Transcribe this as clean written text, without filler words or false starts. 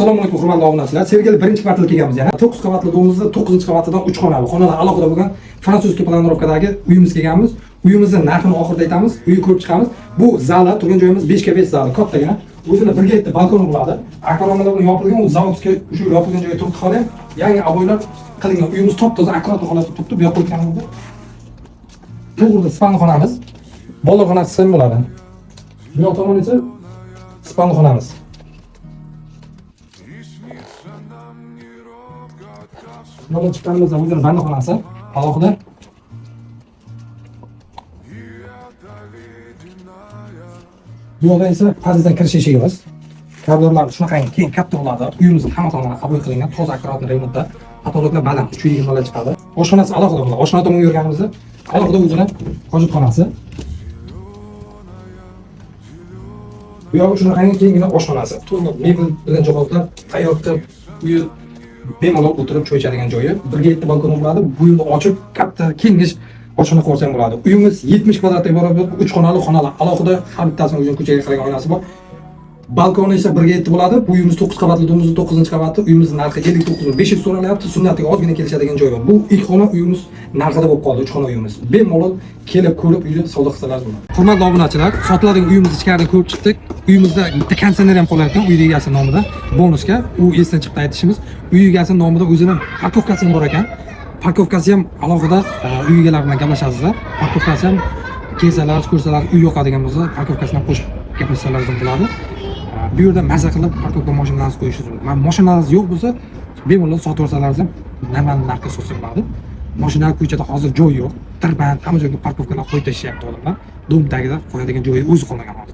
Assalomu alaykum hurmatli obunachilar. Sevgili birinchi kvartalga kelganmiz yana. 9 qavatli domimizda 9-qavatidan 3 xonali, xonalar alohida bo'lgan frantsuzskiy planirovkadagi uyimizga kelganmiz. Uyimizning narxini oxirida aytamiz, uyni ko'rib chiqamiz. Bu zali, turgan joyimiz 5 ga 5 zali, kattagina. O'zini birga bitta balkoni bo'ladi. Akvaromalar bilan yopilgan, u zavodga shu yopilgan joyga turibdi hali ham. Yangi aboylar qilingan. Uyimiz top-toza, akkurat holatda turibdi. Bu yoqqa o'tganimizda to'g'rida span xonamiz. Bolalar xonasi ham bo'ladi. Bu yoq tomon esa span xonamiz. Yo'lga chiqqanimizda o'zini banda xonasi alohida. Bu yoqda esa parzdan kirish eshigimiz. Koridorlar shunaqangi keng katta bo'ladi. Uyimizning hamma tomonlari qabul qilingan, toza akkuratli remontda. Patologlar baland 320 ga chiqadi. Oshxonasi alohida bo'ladi. Oshxona tomon yurganimizda alohida o'zini hojatxonasi. Bu yoq shunaqangi kengina oshxonasi. To'liq mebel bilan jihozlar tayyor qilib, uyi bemalol o'tirib choy ichadigan joyi. 1 ga 7 balkon bo'ladi. Bu yo'lni ochib, katta kengish oshxona qursa ham bo'ladi. Uyimiz 70 kvadratga iborat bo'lib, 3 xonali xonalar. Alohida har bittasini o'zining ko'chaga qaragan oynasi bor. Balkoni esa 1 ga 7 bo'ladi. Bu uyimiz 9 qavatli, domimizning 9-qavati. Uyimizning narxi 59.500 so'ralyapti. Sunnatiga ozgina kelishadigan joyi bor. Bu ilk xona uyimiz narxida bo'lib qoldi, 3 xona uyimiz. Bemalol kelib ko'rib uyni savdo qilsalar bo'ladi. Hurmatli obunachilar, sotiladigan uyimizni ichkaridan ko'rib chiqdik. Uyimizda bitta konditsioner ham qo'yilgan ekan, uy egasi nomida. Bonusga u esdan chiqdi aytishimiz. Uy egasi nomida o'zining parkovkasi ham bor ekan. Parkovkasi ham alohida uy egalari bilan gaplashasizlar. Parkovkasi ham kelsalar, ko'rsalar, uy yoqadigan bo'lsa, parkovkasini qo'shib gaplashsalaringiz bo'ladi. Bu yerda mazza qilib parkovka mashinalaringizni qo'yishingiz mumkin. Mashinalaringiz yo'q bo'lsa, bemalol sotib olsalaringiz ham narxga sotsa bo'ladi. Mashina ko'chada hozir joy yo'q. Tirband, hamma joyga parkovkalar qo'yib tashyapti odamlar. Dom tagida qo'yadigan joyi o'zi qolmagan hozir.